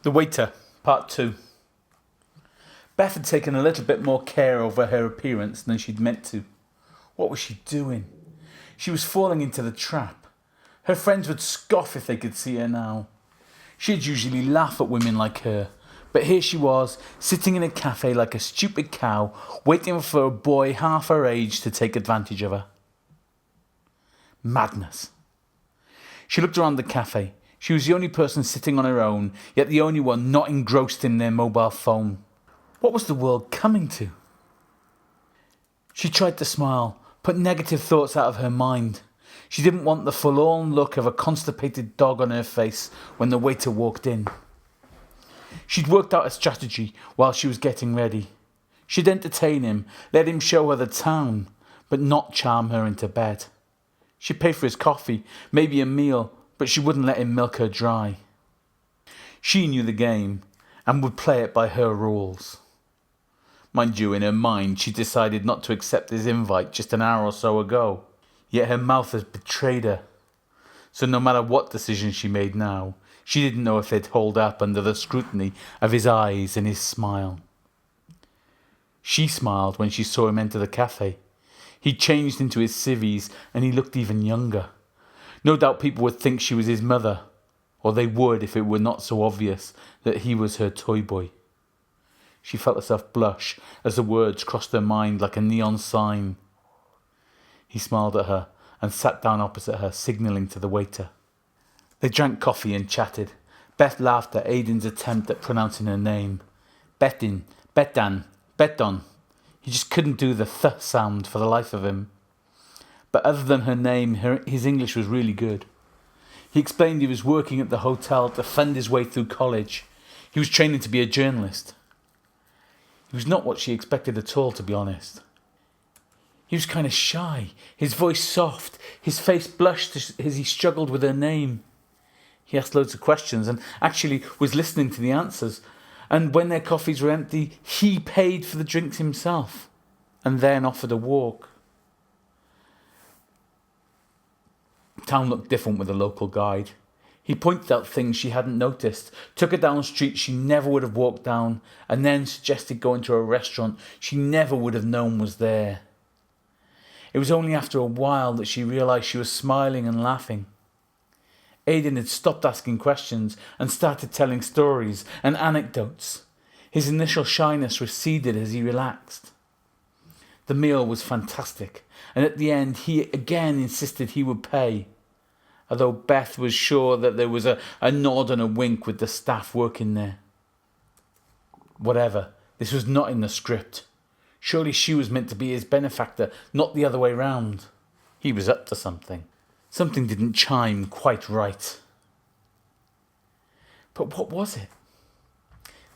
The Waiter, Part 2. Beth had taken a little bit more care over her appearance than she'd meant to. What was she doing? She was falling into the trap. Her friends would scoff if they could see her now. She'd usually laugh at women like her, but here she was, sitting in a cafe like a stupid cow, waiting for a boy half her age to take advantage of her. Madness. She looked around the cafe. She was the only person sitting on her own, yet the only one not engrossed in their mobile phone. What was the world coming to? She tried to smile, put negative thoughts out of her mind. She didn't want the forlorn look of a constipated dog on her face when the waiter walked in. She'd worked out a strategy while she was getting ready. She'd entertain him, let him show her the town, but not charm her into bed. She'd pay for his coffee, maybe a meal, but she wouldn't let him milk her dry. She knew the game and would play it by her rules. Mind you, in her mind, she decided not to accept his invite just an hour or so ago. Yet her mouth had betrayed her. So no matter what decision she made now, she didn't know if they'd hold up under the scrutiny of his eyes and his smile. She smiled when she saw him enter the cafe. He changed into his civvies and he looked even younger. No doubt people would think she was his mother, or they would if it were not so obvious that he was her toy boy. She felt herself blush as the words crossed her mind like a neon sign. He smiled at her and sat down opposite her, signalling to the waiter. They drank coffee and chatted. Beth laughed at Aidan's attempt at pronouncing her name. Betin, Betan, Beton. He just couldn't do the th sound for the life of him. But other than her name, his English was really good. He explained he was working at the hotel to fund his way through college. He was training to be a journalist. He was not what she expected at all, to be honest. He was kind of shy, his voice soft, his face blushed as he struggled with her name. He asked loads of questions and actually was listening to the answers. And when their coffees were empty, he paid for the drinks himself and then offered a walk. Town looked different with a local guide. He pointed out things she hadn't noticed, took her down streets she never would have walked down, and then suggested going to a restaurant she never would have known was there. It was only after a while that she realised she was smiling and laughing. Aidan had stopped asking questions and started telling stories and anecdotes. His initial shyness receded as he relaxed. The meal was fantastic, and at the end he again insisted he would pay, although Beth was sure that there was a nod and a wink with the staff working there. Whatever, this was not in the script. Surely she was meant to be his benefactor, not the other way round. He was up to something. Something didn't chime quite right. But what was it?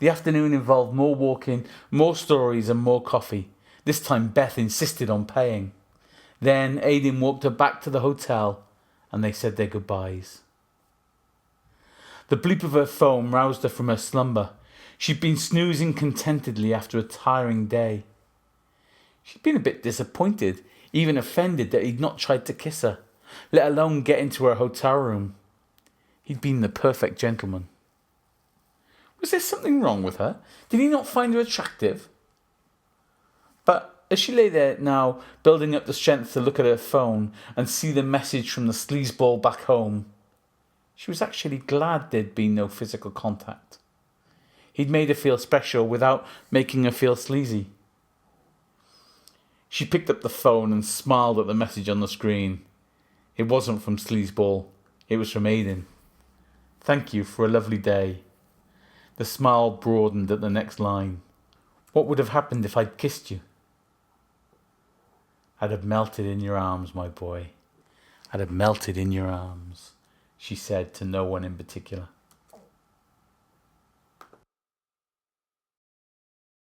The afternoon involved more walking, more stories and more coffee. This time Beth insisted on paying. Then Aidan walked her back to the hotel and they said their goodbyes. The bleep of her phone roused her from her slumber. She'd been snoozing contentedly after a tiring day. She'd been a bit disappointed, even offended that he'd not tried to kiss her, let alone get into her hotel room. He'd been the perfect gentleman. Was there something wrong with her? Did he not find her attractive? But as she lay there now, building up the strength to look at her phone and see the message from the sleazeball back home, she was actually glad there'd been no physical contact. He'd made her feel special without making her feel sleazy. She picked up the phone and smiled at the message on the screen. It wasn't from Sleazeball. It was from Aidan. Thank you for a lovely day. The smile broadened at the next line. What would have happened if I'd kissed you? I'd have melted in your arms, my boy. I'd have melted in your arms, she said to no one in particular.